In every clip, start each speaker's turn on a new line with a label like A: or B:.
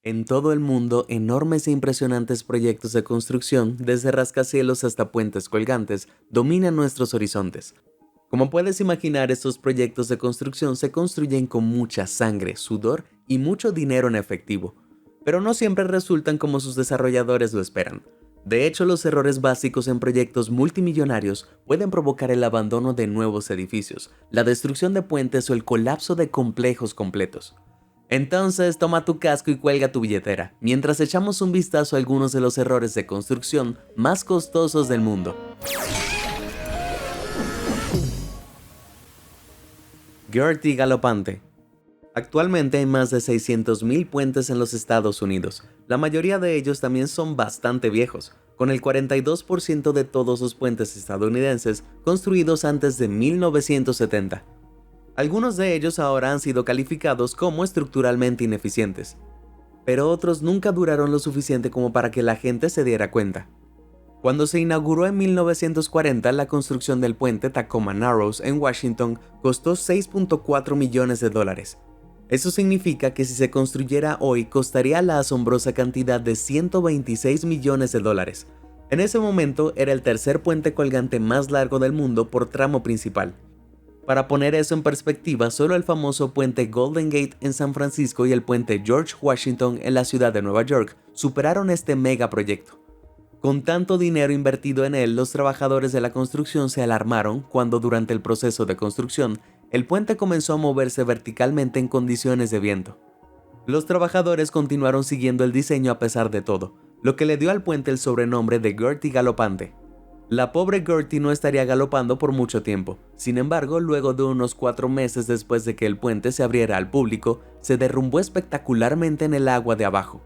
A: En todo el mundo, enormes e impresionantes proyectos de construcción, desde rascacielos hasta puentes colgantes, dominan nuestros horizontes. Como puedes imaginar, estos proyectos de construcción se construyen con mucha sangre, sudor y mucho dinero en efectivo, pero no siempre resultan como sus desarrolladores lo esperan. De hecho, los errores básicos en proyectos multimillonarios pueden provocar el abandono de nuevos edificios, la destrucción de puentes o el colapso de complejos completos. Entonces, toma tu casco y cuelga tu billetera, mientras echamos un vistazo a algunos de los errores de construcción más costosos del mundo. Gertie galopante. Actualmente hay más de 600.000 puentes en los Estados Unidos. La mayoría de ellos también son bastante viejos, con el 42% de todos los puentes estadounidenses construidos antes de 1970. Algunos de ellos ahora han sido calificados como estructuralmente ineficientes, pero otros nunca duraron lo suficiente como para que la gente se diera cuenta. Cuando se inauguró en 1940, la construcción del puente Tacoma Narrows en Washington costó $6.4 millones. Eso significa que si se construyera hoy costaría la asombrosa cantidad de $126 millones. En ese momento era el tercer puente colgante más largo del mundo por tramo principal. Para poner eso en perspectiva, solo el famoso puente Golden Gate en San Francisco y el puente George Washington en la ciudad de Nueva York superaron este megaproyecto. Con tanto dinero invertido en él, los trabajadores de la construcción se alarmaron cuando durante el proceso de construcción, el puente comenzó a moverse verticalmente en condiciones de viento. Los trabajadores continuaron siguiendo el diseño a pesar de todo, lo que le dio al puente el sobrenombre de Gertie galopante. La pobre Gertie no estaría galopando por mucho tiempo. Sin embargo, luego de unos 4 meses después de que el puente se abriera al público, se derrumbó espectacularmente en el agua de abajo.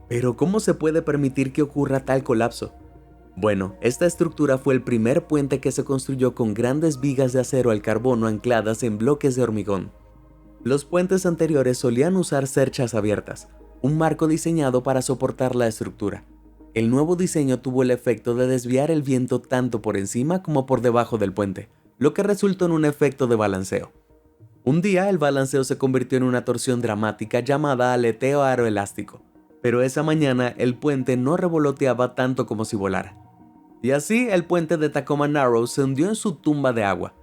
A: Pero ¿cómo se puede permitir que ocurra tal colapso? Bueno, esta estructura fue el primer puente que se construyó con grandes vigas de acero al carbono ancladas en bloques de hormigón. Los puentes anteriores solían usar cerchas abiertas, un marco diseñado para soportar la estructura. El nuevo diseño tuvo el efecto de desviar el viento tanto por encima como por debajo del puente, lo que resultó en un efecto de balanceo. Un día el balanceo se convirtió en una torsión dramática llamada aleteo aeroelástico, pero esa mañana el puente no revoloteaba tanto como si volara. Y así el puente de Tacoma Narrows se hundió en su tumba de agua.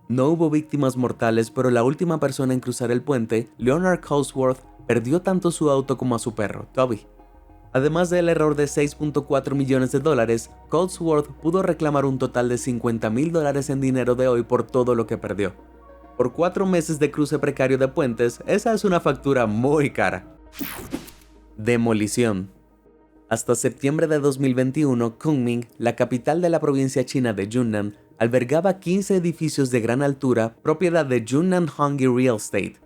A: No hubo víctimas mortales, pero la última persona en cruzar el puente, Leonard Colesworth, perdió tanto su auto como a su perro, Toby. Además del error de $6.4 millones, Colesworth pudo reclamar un total de $50,000 en dinero de hoy por todo lo que perdió. Por 4 meses de cruce precario de puentes, esa es una factura muy cara. Demolición. Hasta septiembre de 2021, Kunming, la capital de la provincia china de Yunnan, albergaba 15 edificios de gran altura propiedad de Yunnan Hongyi Real Estate.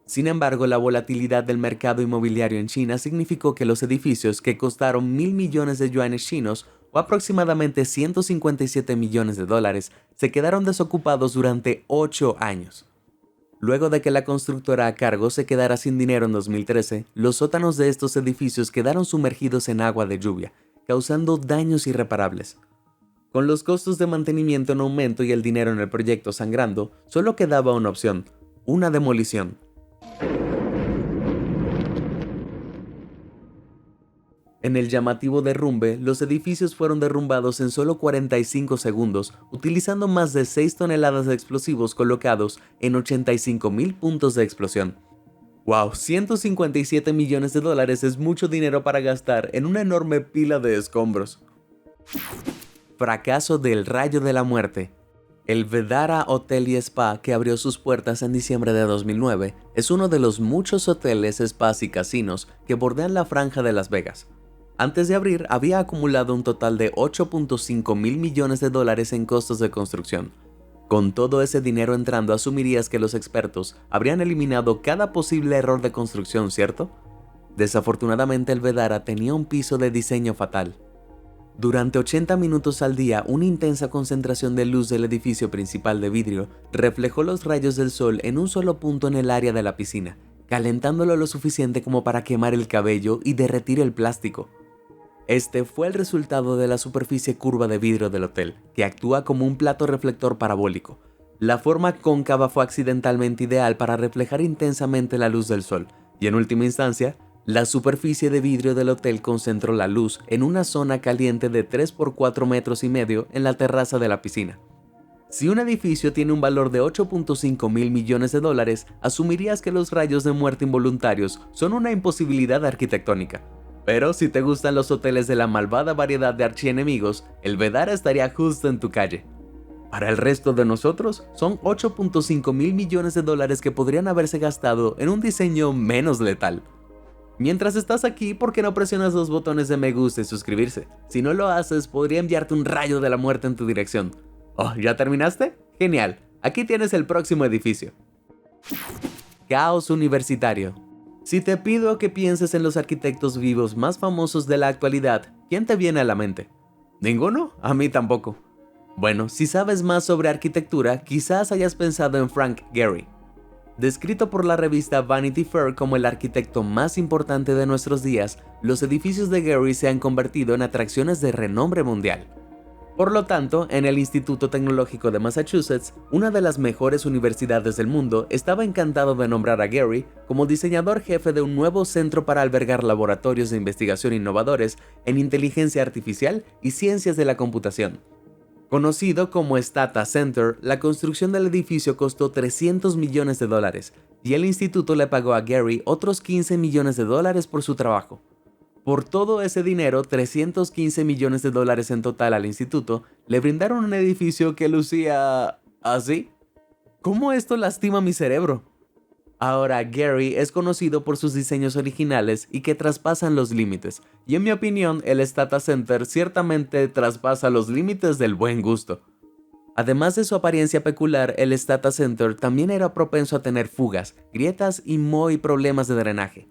A: Sin embargo, la volatilidad del mercado inmobiliario en China significó que los edificios, que costaron 1.000 millones de yuanes chinos o aproximadamente $157 millones, se quedaron desocupados durante 8 años. Luego de que la constructora a cargo se quedara sin dinero en 2013, los sótanos de estos edificios quedaron sumergidos en agua de lluvia, causando daños irreparables. Con los costos de mantenimiento en aumento y el dinero en el proyecto sangrando, solo quedaba una opción: una demolición. En el llamativo derrumbe, los edificios fueron derrumbados en solo 45 segundos, utilizando más de 6 toneladas de explosivos colocados en 85,000 puntos de explosión. ¡Wow! $157 millones es mucho dinero para gastar en una enorme pila de escombros. Fracaso del Rayo de la Muerte. El Vdara Hotel y Spa, que abrió sus puertas en diciembre de 2009, es uno de los muchos hoteles, spas y casinos que bordean la franja de Las Vegas. Antes de abrir, había acumulado un total de $8.5 mil millones en costos de construcción. Con todo ese dinero entrando, asumirías que los expertos habrían eliminado cada posible error de construcción, ¿cierto? Desafortunadamente, el Vdara tenía un piso de diseño fatal. Durante 80 minutos al día, una intensa concentración de luz del edificio principal de vidrio reflejó los rayos del sol en un solo punto en el área de la piscina, calentándolo lo suficiente como para quemar el cabello y derretir el plástico. Este fue el resultado de la superficie curva de vidrio del hotel, que actúa como un plato reflector parabólico. La forma cóncava fue accidentalmente ideal para reflejar intensamente la luz del sol, y en última instancia, La superficie de vidrio del hotel concentró la luz en una zona caliente de 3 por 4 metros y medio en la terraza de la piscina. Si un edificio tiene un valor de 8.5 mil millones de dólares, asumirías que los rayos de muerte involuntarios son una imposibilidad arquitectónica. Pero si te gustan los hoteles de la malvada variedad de archienemigos, el Vdara estaría justo en tu calle. Para el resto de nosotros, son 8.5 mil millones de dólares que podrían haberse gastado en un diseño menos letal. Mientras estás aquí, ¿por qué no presionas los botones de me gusta y suscribirse? Si no lo haces, podría enviarte un rayo de la muerte en tu dirección. Oh, ¿ya terminaste? Genial, aquí tienes el próximo edificio. Caos universitario. Si te pido que pienses en los arquitectos vivos más famosos de la actualidad, ¿quién te viene a la mente? ¿Ninguno? A mí tampoco. Bueno, si sabes más sobre arquitectura, quizás hayas pensado en Frank Gehry. Descrito por la revista Vanity Fair como el arquitecto más importante de nuestros días, los edificios de Gehry se han convertido en atracciones de renombre mundial. Por lo tanto, en el Instituto Tecnológico de Massachusetts, una de las mejores universidades del mundo, estaba encantado de nombrar a Gehry como diseñador jefe de un nuevo centro para albergar laboratorios de investigación innovadores en inteligencia artificial y ciencias de la computación. Conocido como Stata Center, la construcción del edificio costó 300 millones de dólares y el instituto le pagó a Gehry otros 15 millones de dólares por su trabajo. Por todo ese dinero, 315 millones de dólares en total al instituto, le brindaron un edificio que lucía así. ¿Cómo esto lastima mi cerebro? Ahora, Gehry es conocido por sus diseños originales y que traspasan los límites, y en mi opinión, el Stata Center ciertamente traspasa los límites del buen gusto. Además de su apariencia peculiar, el Stata Center también era propenso a tener fugas, grietas y muy problemas de drenaje.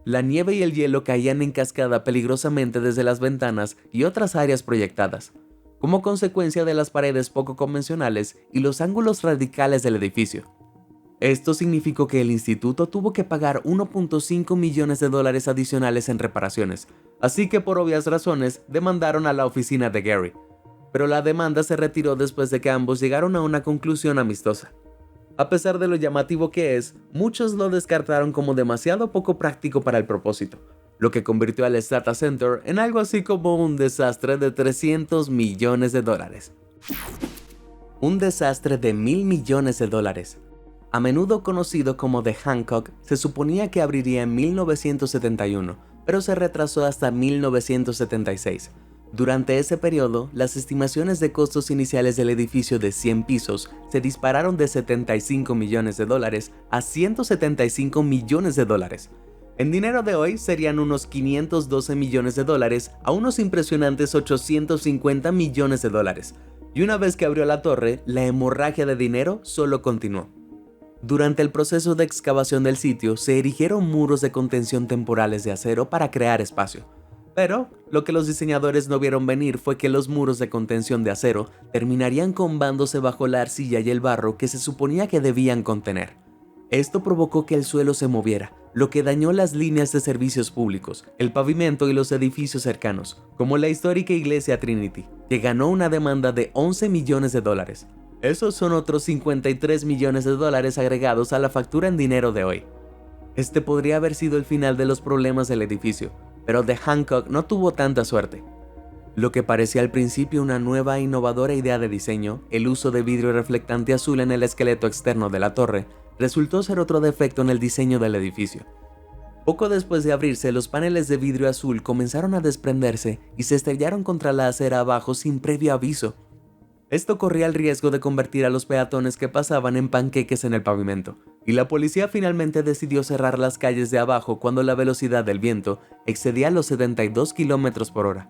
A: La nieve y el hielo caían en cascada peligrosamente desde las ventanas y otras áreas proyectadas, como consecuencia de las paredes poco convencionales y los ángulos radicales del edificio. Esto significó que el instituto tuvo que pagar 1.5 millones de dólares adicionales en reparaciones, así que por obvias razones demandaron a la oficina de Gehry. Pero la demanda se retiró después de que ambos llegaron a una conclusión amistosa. A pesar de lo llamativo que es, muchos lo descartaron como demasiado poco práctico para el propósito, lo que convirtió al Stata Center en algo así como un desastre de 300 millones de dólares. Un desastre de 1.000 millones de dólares. A menudo conocido como The Hancock, se suponía que abriría en 1971, pero se retrasó hasta 1976. Durante ese periodo, las estimaciones de costos iniciales del edificio de 100 pisos se dispararon de 75 millones de dólares a 175 millones de dólares. En dinero de hoy serían unos 512 millones de dólares a unos impresionantes 850 millones de dólares. Y una vez que abrió la torre, la hemorragia de dinero solo continuó. Durante el proceso de excavación del sitio, se erigieron muros de contención temporales de acero para crear espacio. Pero, lo que los diseñadores no vieron venir fue que los muros de contención de acero terminarían combándose bajo la arcilla y el barro que se suponía que debían contener. Esto provocó que el suelo se moviera, lo que dañó las líneas de servicios públicos, el pavimento y los edificios cercanos, como la histórica iglesia Trinity, que ganó una demanda de 11 millones de dólares. Esos son otros 53 millones de dólares agregados a la factura en dinero de hoy. Este podría haber sido el final de los problemas del edificio, pero The Hancock no tuvo tanta suerte. Lo que parecía al principio una nueva e innovadora idea de diseño, el uso de vidrio reflectante azul en el esqueleto externo de la torre, resultó ser otro defecto en el diseño del edificio. Poco después de abrirse, los paneles de vidrio azul comenzaron a desprenderse y se estrellaron contra la acera abajo sin previo aviso. Esto corría el riesgo de convertir a los peatones que pasaban en panqueques en el pavimento, y la policía finalmente decidió cerrar las calles de abajo cuando la velocidad del viento excedía los 72 km por hora.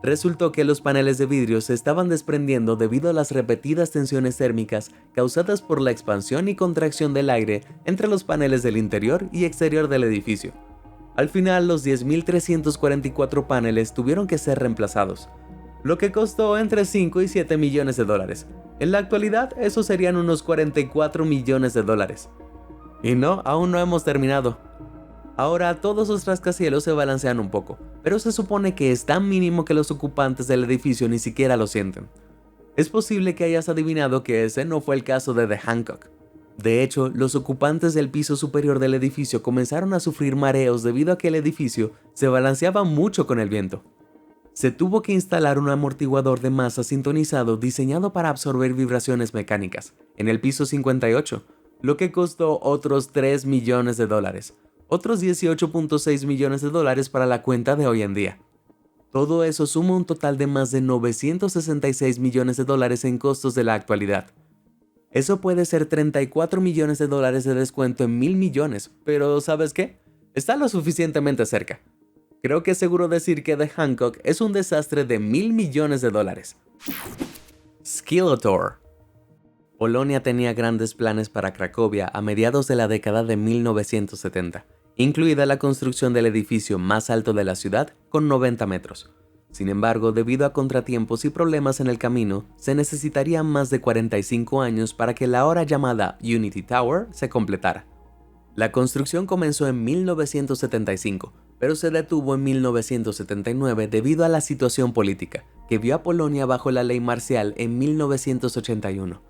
A: Resultó que los paneles de vidrio se estaban desprendiendo debido a las repetidas tensiones térmicas causadas por la expansión y contracción del aire entre los paneles del interior y exterior del edificio. Al final, los 10.344 paneles tuvieron que ser reemplazados, lo que costó entre 5 y 7 millones de dólares. En la actualidad, eso serían unos 44 millones de dólares. Y no, aún no hemos terminado. Ahora todos los rascacielos se balancean un poco, pero se supone que es tan mínimo que los ocupantes del edificio ni siquiera lo sienten. Es posible que hayas adivinado que ese no fue el caso de The Hancock. De hecho, los ocupantes del piso superior del edificio comenzaron a sufrir mareos debido a que el edificio se balanceaba mucho con el viento. Se tuvo que instalar un amortiguador de masa sintonizado diseñado para absorber vibraciones mecánicas en el piso 58, lo que costó otros $3 millones, otros $18.6 millones para la cuenta de hoy en día. Todo eso suma un total de más de $966 millones en costos de la actualidad. Eso puede ser $34 millones de descuento en 1.000 millones, pero ¿sabes qué? Está lo suficientemente cerca. Creo que es seguro decir que The Hancock es un desastre de $1.000 millones. Skeletor. Polonia tenía grandes planes para Cracovia a mediados de la década de 1970, incluida la construcción del edificio más alto de la ciudad con 90 metros. Sin embargo, debido a contratiempos y problemas en el camino, se necesitarían más de 45 años para que la ahora llamada Unity Tower se completara. La construcción comenzó en 1975, pero se detuvo en 1979 debido a la situación política, que vio a Polonia bajo la ley marcial en 1981.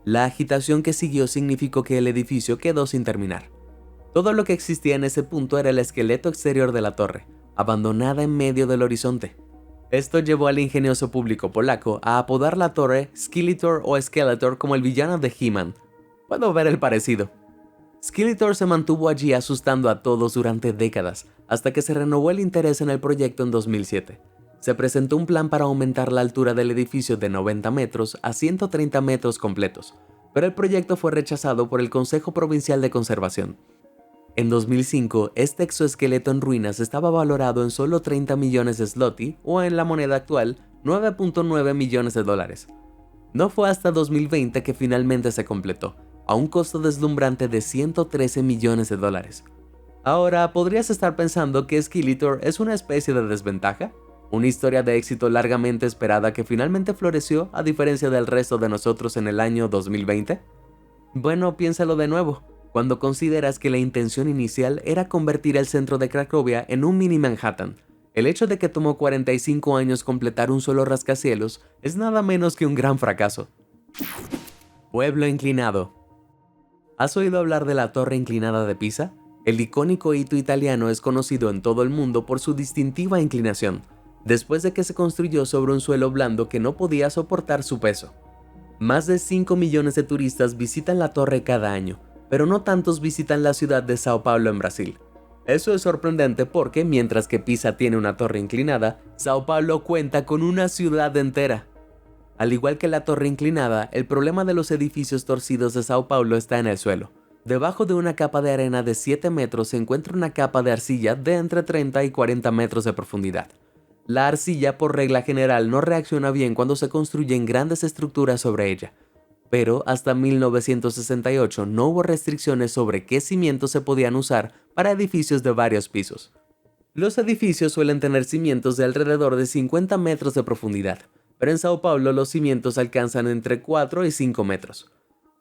A: La agitación que siguió significó que el edificio quedó sin terminar. Todo lo que existía en ese punto era el esqueleto exterior de la torre, abandonada en medio del horizonte. Esto llevó al ingenioso público polaco a apodar la torre Skeletor o Skeletor como el villano de He-Man. Puedo ver el parecido. Skeletor se mantuvo allí asustando a todos durante décadas, hasta que se renovó el interés en el proyecto en 2007. Se presentó un plan para aumentar la altura del edificio de 90 metros a 130 metros completos, pero el proyecto fue rechazado por el Consejo Provincial de Conservación. En 2005, este exoesqueleto en ruinas estaba valorado en solo 30 millones de zloty, o en la moneda actual, $9.9 millones. No fue hasta 2020 que finalmente se completó, a un costo deslumbrante de $113 millones. Ahora, ¿podrías estar pensando que Skeletor es una especie de desventaja? ¿Una historia de éxito largamente esperada que finalmente floreció a diferencia del resto de nosotros en el año 2020? Bueno, piénsalo de nuevo. Cuando consideras que la intención inicial era convertir el centro de Cracovia en un mini Manhattan, el hecho de que tomó 45 años completar un solo rascacielos es nada menos que un gran fracaso. Pueblo inclinado. ¿Has oído hablar de la Torre Inclinada de Pisa? El icónico hito italiano es conocido en todo el mundo por su distintiva inclinación, después de que se construyó sobre un suelo blando que no podía soportar su peso. Más de 5 millones de turistas visitan la torre cada año, pero no tantos visitan la ciudad de Sao Paulo en Brasil. Eso es sorprendente porque, mientras que Pisa tiene una torre inclinada, Sao Paulo cuenta con una ciudad entera. Al igual que la torre inclinada, el problema de los edificios torcidos de Sao Paulo está en el suelo. Debajo de una capa de arena de 7 metros se encuentra una capa de arcilla de entre 30 y 40 metros de profundidad. La arcilla, por regla general, no reacciona bien cuando se construyen grandes estructuras sobre ella. Pero hasta 1968 no hubo restricciones sobre qué cimientos se podían usar para edificios de varios pisos. Los edificios suelen tener cimientos de alrededor de 50 metros de profundidad, pero en Sao Paulo los cimientos alcanzan entre 4 y 5 metros.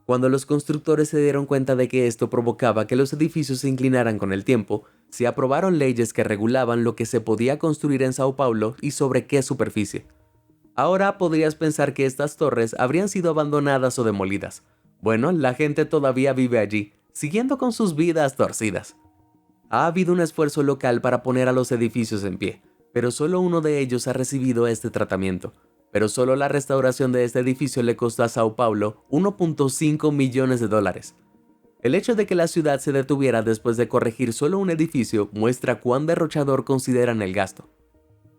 A: Cuando los constructores se dieron cuenta de que esto provocaba que los edificios se inclinaran con el tiempo, se aprobaron leyes que regulaban lo que se podía construir en Sao Paulo y sobre qué superficie. Ahora podrías pensar que estas torres habrían sido abandonadas o demolidas. Bueno, la gente todavía vive allí, siguiendo con sus vidas torcidas. Ha habido un esfuerzo local para poner a los edificios en pie, pero solo uno de ellos ha recibido este tratamiento. Pero solo la restauración de este edificio le costó a Sao Paulo $1.5 millones. El hecho de que la ciudad se detuviera después de corregir solo un edificio muestra cuán derrochador consideran el gasto.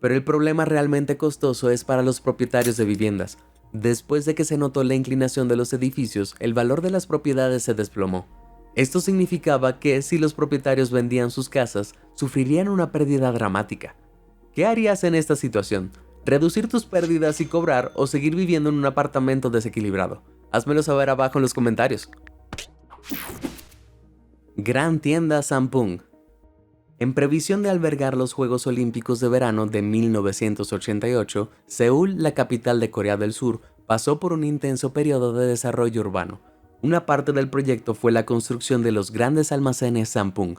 A: Pero el problema realmente costoso es para los propietarios de viviendas. Después de que se notó la inclinación de los edificios, el valor de las propiedades se desplomó. Esto significaba que si los propietarios vendían sus casas, sufrirían una pérdida dramática. ¿Qué harías en esta situación? ¿Reducir tus pérdidas y cobrar o seguir viviendo en un apartamento desequilibrado? Házmelo saber abajo en los comentarios. Gran tienda Samsung. En previsión de albergar los Juegos Olímpicos de Verano de 1988, Seúl, la capital de Corea del Sur, pasó por un intenso periodo de desarrollo urbano. Una parte del proyecto fue la construcción de los grandes almacenes Samsung.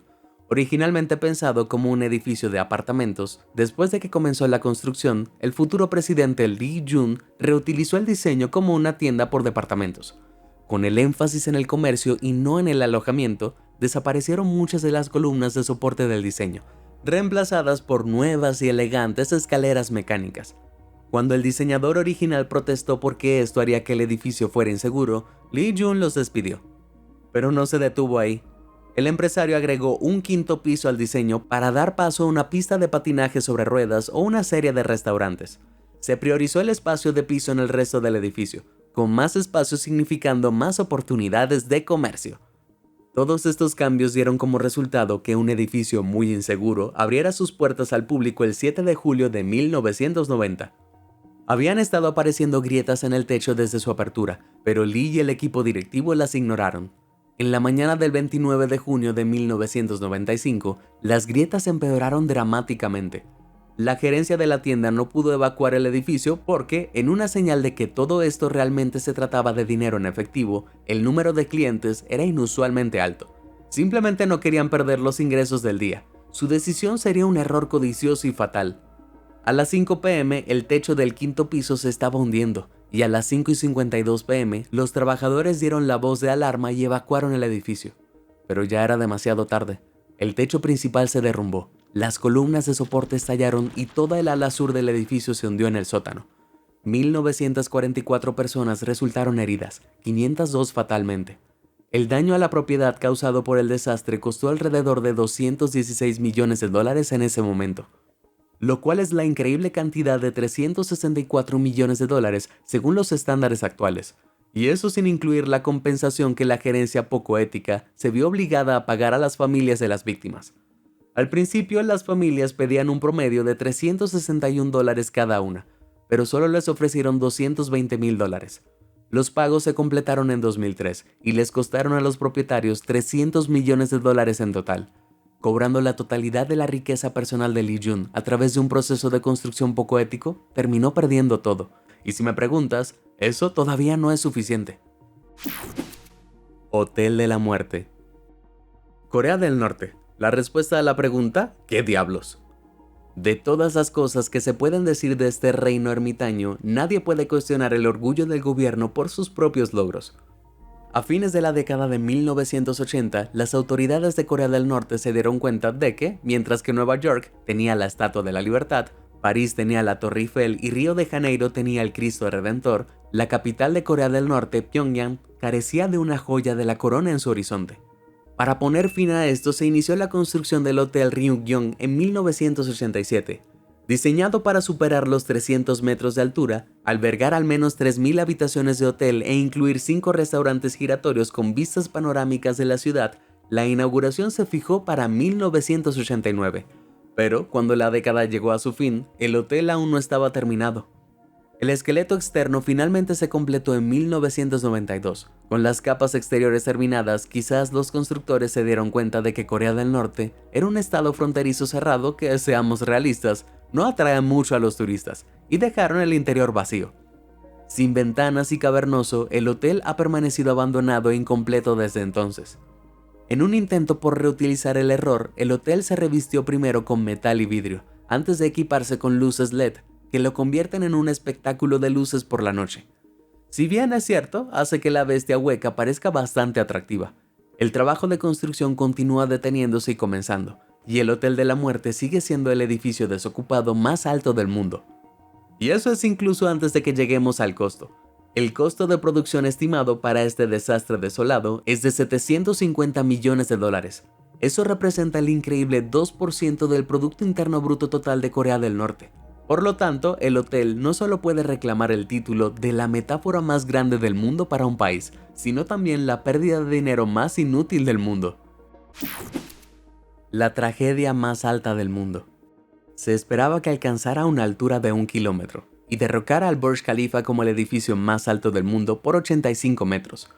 A: Originalmente pensado como un edificio de apartamentos, después de que comenzó la construcción, el futuro presidente Lee Jun reutilizó el diseño como una tienda por departamentos. Con el énfasis en el comercio y no en el alojamiento, desaparecieron muchas de las columnas de soporte del diseño, reemplazadas por nuevas y elegantes escaleras mecánicas. Cuando el diseñador original protestó porque esto haría que el edificio fuera inseguro, Lee Jun los despidió. Pero no se detuvo ahí. El empresario agregó un quinto piso al diseño para dar paso a una pista de patinaje sobre ruedas o una serie de restaurantes. Se priorizó el espacio de piso en el resto del edificio, con más espacio significando más oportunidades de comercio. Todos estos cambios dieron como resultado que un edificio muy inseguro abriera sus puertas al público el 7 de julio de 1990. Habían estado apareciendo grietas en el techo desde su apertura, pero Lee y el equipo directivo las ignoraron. En la mañana del 29 de junio de 1995, las grietas empeoraron dramáticamente. La gerencia de la tienda no pudo evacuar el edificio porque, en una señal de que todo esto realmente se trataba de dinero en efectivo, el número de clientes era inusualmente alto. Simplemente no querían perder los ingresos del día. Su decisión sería un error codicioso y fatal. A las 5 p.m. el techo del quinto piso se estaba hundiendo, y a las 5:52 p.m. los trabajadores dieron la voz de alarma y evacuaron el edificio. Pero ya era demasiado tarde. El techo principal se derrumbó, las columnas de soporte estallaron y toda el ala sur del edificio se hundió en el sótano. 1944 personas resultaron heridas, 502 fatalmente. El daño a la propiedad causado por el desastre costó alrededor de $216 millones en ese momento, lo cual es la increíble cantidad de $364 millones según los estándares actuales, y eso sin incluir la compensación que la gerencia poco ética se vio obligada a pagar a las familias de las víctimas. Al principio las familias pedían un promedio de $361 cada una, pero solo les ofrecieron $220,000. Los pagos se completaron en 2003 y les costaron a los propietarios $300 millones en total, cobrando la totalidad de la riqueza personal de Lee Jun a través de un proceso de construcción poco ético. Terminó perdiendo todo. Y si me preguntas, eso todavía no es suficiente. Hotel de la Muerte. Corea del Norte. La respuesta a la pregunta, ¿qué diablos? De todas las cosas que se pueden decir de este reino ermitaño, nadie puede cuestionar el orgullo del gobierno por sus propios logros. A fines de la década de 1980, las autoridades de Corea del Norte se dieron cuenta de que, mientras que Nueva York tenía la Estatua de la Libertad, París tenía la Torre Eiffel y Río de Janeiro tenía el Cristo Redentor, la capital de Corea del Norte, Pyongyang, carecía de una joya de la corona en su horizonte. Para poner fin a esto se inició la construcción del Hotel Ryugyong en 1987. Diseñado para superar los 300 metros de altura, albergar al menos 3.000 habitaciones de hotel e incluir 5 restaurantes giratorios con vistas panorámicas de la ciudad, la inauguración se fijó para 1989. Pero cuando la década llegó a su fin, el hotel aún no estaba terminado. El esqueleto externo finalmente se completó en 1992. Con las capas exteriores terminadas, quizás los constructores se dieron cuenta de que Corea del Norte era un estado fronterizo cerrado que, seamos realistas, no atrae mucho a los turistas, y dejaron el interior vacío. Sin ventanas y cavernoso, el hotel ha permanecido abandonado e incompleto desde entonces. En un intento por reutilizar el error, el hotel se revistió primero con metal y vidrio, antes de equiparse con luces LED, que lo convierten en un espectáculo de luces por la noche. Si bien es cierto, hace que la bestia hueca parezca bastante atractiva. El trabajo de construcción continúa deteniéndose y comenzando, y el Hotel de la Muerte sigue siendo el edificio desocupado más alto del mundo. Y eso es incluso antes de que lleguemos al costo. El costo de producción estimado para este desastre desolado es de $750 millones. Eso representa el increíble 2% del Producto Interno Bruto total de Corea del Norte. Por lo tanto, el hotel no solo puede reclamar el título de la metáfora más grande del mundo para un país, sino también la pérdida de dinero más inútil del mundo. La tragedia más alta del mundo. Se esperaba que alcanzara una altura de 1 kilómetro y derrocara al Burj Khalifa como el edificio más alto del mundo por 85 metros.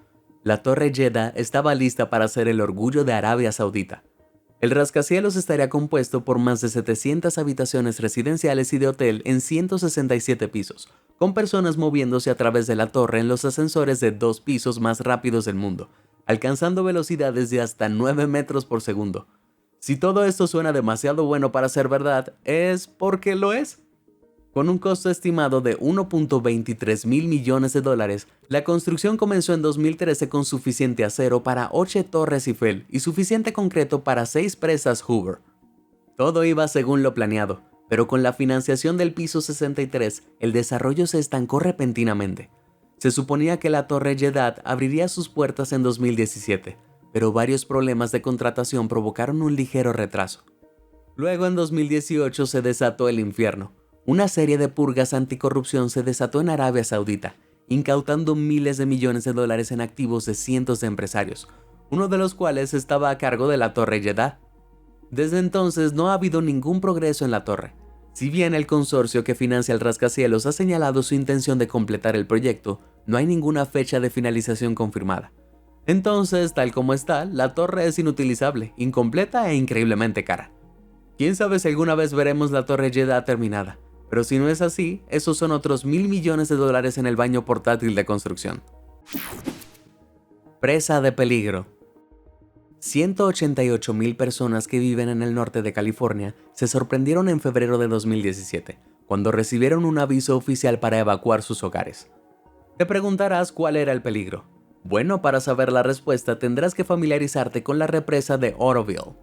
A: La Torre Jeddah estaba lista para ser el orgullo de Arabia Saudita. El rascacielos estaría compuesto por más de 700 habitaciones residenciales y de hotel en 167 pisos, con personas moviéndose a través de la torre en los ascensores de 2 pisos más rápidos del mundo, alcanzando velocidades de hasta 9 metros por segundo. Si todo esto suena demasiado bueno para ser verdad, es porque lo es. Con un costo estimado de 1.23 mil millones de dólares, la construcción comenzó en 2013 con suficiente acero para 8 torres Eiffel y suficiente concreto para 6 presas Hoover. Todo iba según lo planeado, pero con la financiación del piso 63, el desarrollo se estancó repentinamente. Se suponía que la Torre Jeddah abriría sus puertas en 2017, pero varios problemas de contratación provocaron un ligero retraso. Luego, en 2018, se desató el infierno. Una serie de purgas anticorrupción se desató en Arabia Saudita, incautando miles de millones de dólares en activos de cientos de empresarios, uno de los cuales estaba a cargo de la Torre Jeddah. Desde entonces no ha habido ningún progreso en la torre. Si bien el consorcio que financia el rascacielos ha señalado su intención de completar el proyecto, no hay ninguna fecha de finalización confirmada. Entonces, tal como está, la torre es inutilizable, incompleta e increíblemente cara. Quién sabe si alguna vez veremos la Torre Jeddah terminada, pero si no es así, esos son otros $1.000 millones en el baño portátil de construcción. Presa de peligro. 188,000 personas que viven en el norte de California se sorprendieron en febrero de 2017, cuando recibieron un aviso oficial para evacuar sus hogares. Te preguntarás cuál era el peligro. Bueno, para saber la respuesta tendrás que familiarizarte con la represa de Oroville,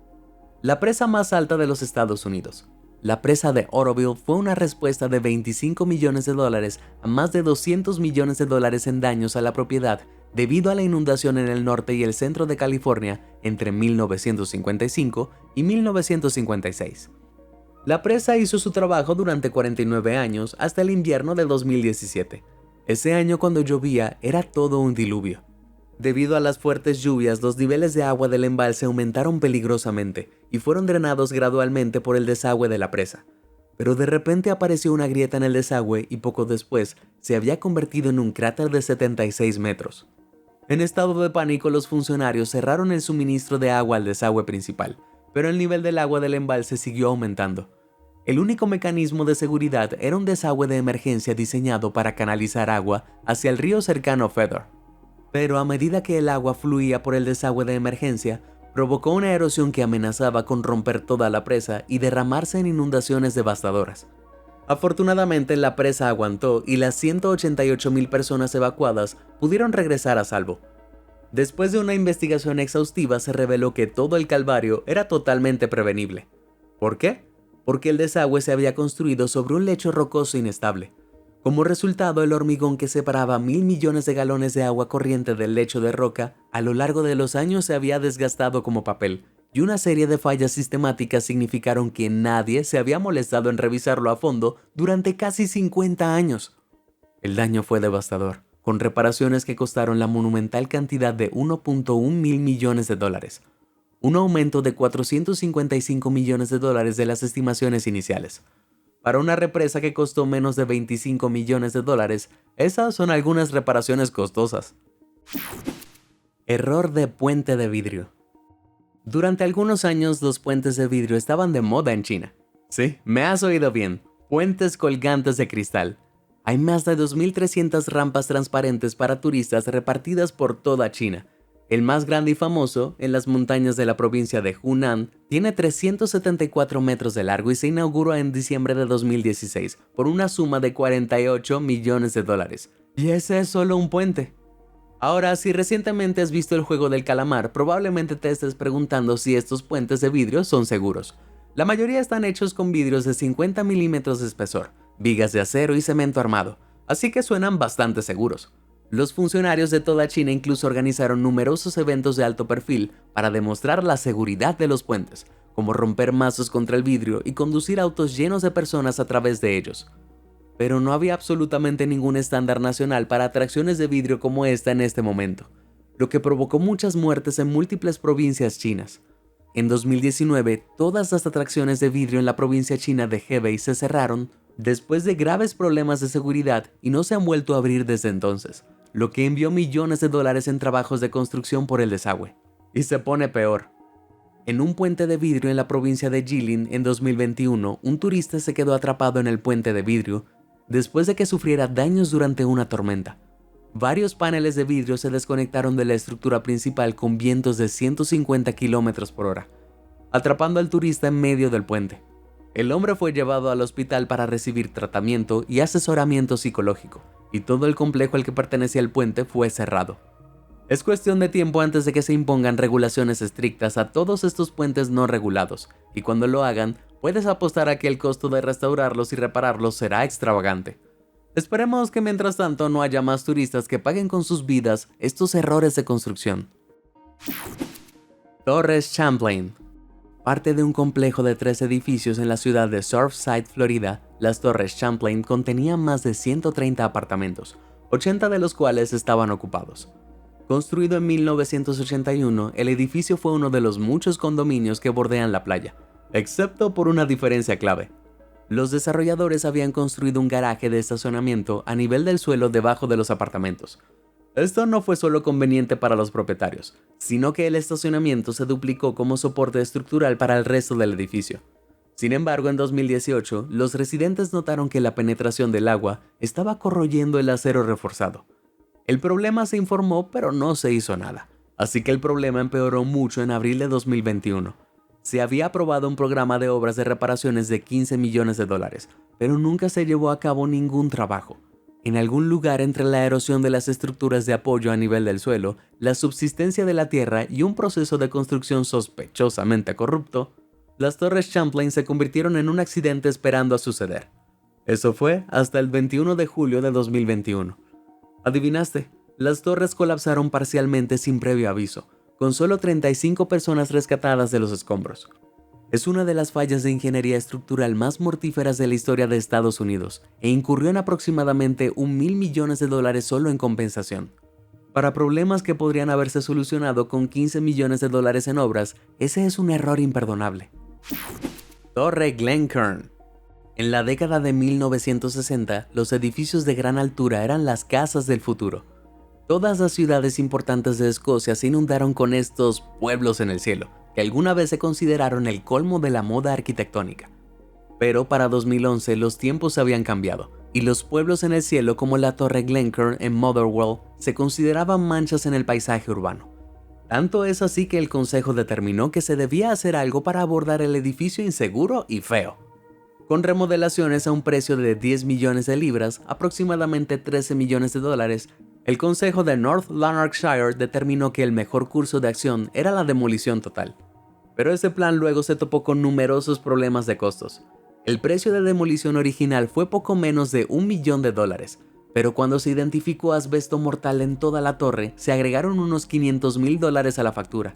A: la presa más alta de los Estados Unidos. La presa de Oroville fue una respuesta de $25 millones a más de $200 millones en daños a la propiedad debido a la inundación en el norte y el centro de California entre 1955 y 1956. La presa hizo su trabajo durante 49 años hasta el invierno de 2017. Ese año, cuando llovía, era todo un diluvio. Debido a las fuertes lluvias, los niveles de agua del embalse aumentaron peligrosamente y fueron drenados gradualmente por el desagüe de la presa. Pero de repente apareció una grieta en el desagüe y poco después se había convertido en un cráter de 76 metros. En estado de pánico, los funcionarios cerraron el suministro de agua al desagüe principal, pero el nivel del agua del embalse siguió aumentando. El único mecanismo de seguridad era un desagüe de emergencia diseñado para canalizar agua hacia el río cercano Fedor. Pero a medida que el agua fluía por el desagüe de emergencia, provocó una erosión que amenazaba con romper toda la presa y derramarse en inundaciones devastadoras. Afortunadamente, la presa aguantó y las 188,000 personas evacuadas pudieron regresar a salvo. Después de una investigación exhaustiva, se reveló que todo el calvario era totalmente prevenible. ¿Por qué? Porque el desagüe se había construido sobre un lecho rocoso inestable. Como resultado, el hormigón que separaba 1.000 millones de galones de agua corriente del lecho de roca a lo largo de los años se había desgastado como papel, y una serie de fallas sistemáticas significaron que nadie se había molestado en revisarlo a fondo durante casi 50 años. El daño fue devastador, con reparaciones que costaron la monumental cantidad de 1.1 mil millones de dólares, un aumento de 455 millones de dólares de las estimaciones iniciales. Para una represa que costó menos de 25 millones de dólares, esas son algunas reparaciones costosas. Error de puente de vidrio. Durante algunos años, los puentes de vidrio estaban de moda en China. Sí, me has oído bien, puentes colgantes de cristal. Hay más de 2.300 rampas transparentes para turistas repartidas por toda China. El más grande y famoso, en las montañas de la provincia de Hunan, tiene 374 metros de largo y se inauguró en diciembre de 2016 por una suma de 48 millones de dólares. Y ese es solo un puente. Ahora, si recientemente has visto el juego del calamar, probablemente te estés preguntando si estos puentes de vidrio son seguros. La mayoría están hechos con vidrios de 50 milímetros de espesor, vigas de acero y cemento armado, así que suenan bastante seguros. Los funcionarios de toda China incluso organizaron numerosos eventos de alto perfil para demostrar la seguridad de los puentes, como romper mazos contra el vidrio y conducir autos llenos de personas a través de ellos. Pero no había absolutamente ningún estándar nacional para atracciones de vidrio como esta en este momento, lo que provocó muchas muertes en múltiples provincias chinas. En 2019, todas las atracciones de vidrio en la provincia china de Hebei se cerraron después de graves problemas de seguridad y no se han vuelto a abrir desde entonces, lo que envió millones de dólares en trabajos de construcción por el desagüe. Y se pone peor. En un puente de vidrio en la provincia de Jilin en 2021, un turista se quedó atrapado en el puente de vidrio después de que sufriera daños durante una tormenta. Varios paneles de vidrio se desconectaron de la estructura principal con vientos de 150 km/h, atrapando al turista en medio del puente. El hombre fue llevado al hospital para recibir tratamiento y asesoramiento psicológico, y todo el complejo al que pertenecía el puente fue cerrado. Es cuestión de tiempo antes de que se impongan regulaciones estrictas a todos estos puentes no regulados, y cuando lo hagan, puedes apostar a que el costo de restaurarlos y repararlos será extravagante. Esperemos que mientras tanto no haya más turistas que paguen con sus vidas estos errores de construcción. Torres Champlain. Parte de un complejo de 3 edificios en la ciudad de Surfside, Florida, las Torres Champlain contenían más de 130 apartamentos, 80 de los cuales estaban ocupados. Construido en 1981, el edificio fue uno de los muchos condominios que bordean la playa, excepto por una diferencia clave. Los desarrolladores habían construido un garaje de estacionamiento a nivel del suelo debajo de los apartamentos. Esto no fue solo conveniente para los propietarios, sino que el estacionamiento se duplicó como soporte estructural para el resto del edificio. Sin embargo, en 2018, los residentes notaron que la penetración del agua estaba corroyendo el acero reforzado. El problema se informó, pero no se hizo nada, así que el problema empeoró mucho en abril de 2021. Se había aprobado un programa de obras de reparaciones de $15 millones, pero nunca se llevó a cabo ningún trabajo. En algún lugar entre la erosión de las estructuras de apoyo a nivel del suelo, la subsistencia de la tierra y un proceso de construcción sospechosamente corrupto, las Torres Champlain se convirtieron en un accidente esperando a suceder. Eso fue hasta el 21 de julio de 2021. ¿Adivinaste? Las torres colapsaron parcialmente sin previo aviso, con solo 35 personas rescatadas de los escombros. Es una de las fallas de ingeniería estructural más mortíferas de la historia de Estados Unidos e incurrió en aproximadamente $1.000 millones solo en compensación. Para problemas que podrían haberse solucionado con $15 millones en obras, ese es un error imperdonable. Torre Glencairn. En la década de 1960, los edificios de gran altura eran las casas del futuro. Todas las ciudades importantes de Escocia se inundaron con estos pueblos en el cielo, que alguna vez se consideraron el colmo de la moda arquitectónica. Pero para 2011 los tiempos habían cambiado, y los pueblos en el cielo como la Torre Glencairn en Motherwell se consideraban manchas en el paisaje urbano. Tanto es así que el consejo determinó que se debía hacer algo para abordar el edificio inseguro y feo. Con remodelaciones a un precio de 10 millones de libras, aproximadamente $13 millones, el consejo de North Lanarkshire determinó que el mejor curso de acción era la demolición total. Pero ese plan luego se topó con numerosos problemas de costos. El precio de demolición original fue poco menos de $1 millón, pero cuando se identificó asbesto mortal en toda la torre, se agregaron unos $500,000 a la factura.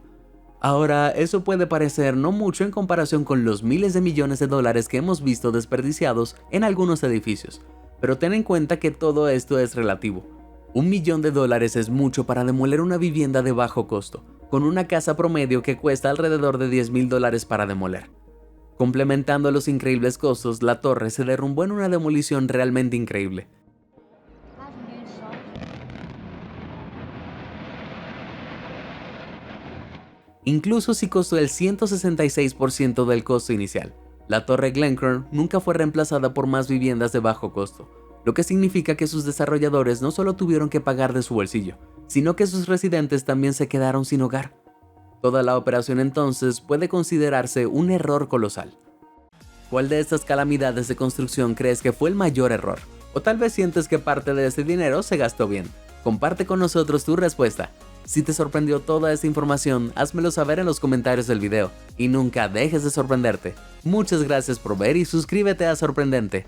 A: Ahora, eso puede parecer no mucho en comparación con los miles de millones de dólares que hemos visto desperdiciados en algunos edificios, pero ten en cuenta que todo esto es relativo. $1 millón es mucho para demoler una vivienda de bajo costo, con una casa promedio que cuesta alrededor de $10,000 para demoler. Complementando los increíbles costos, la torre se derrumbó en una demolición realmente increíble. Incluso si costó el 166% del costo inicial, la Torre Glencairn nunca fue reemplazada por más viviendas de bajo costo, lo que significa que sus desarrolladores no solo tuvieron que pagar de su bolsillo, sino que sus residentes también se quedaron sin hogar. Toda la operación entonces puede considerarse un error colosal. ¿Cuál de estas calamidades de construcción crees que fue el mayor error? O tal vez sientes que parte de ese dinero se gastó bien. Comparte con nosotros tu respuesta. Si te sorprendió toda esta información, házmelo saber en los comentarios del video. Y nunca dejes de sorprenderte. Muchas gracias por ver y suscríbete a Sorprendente.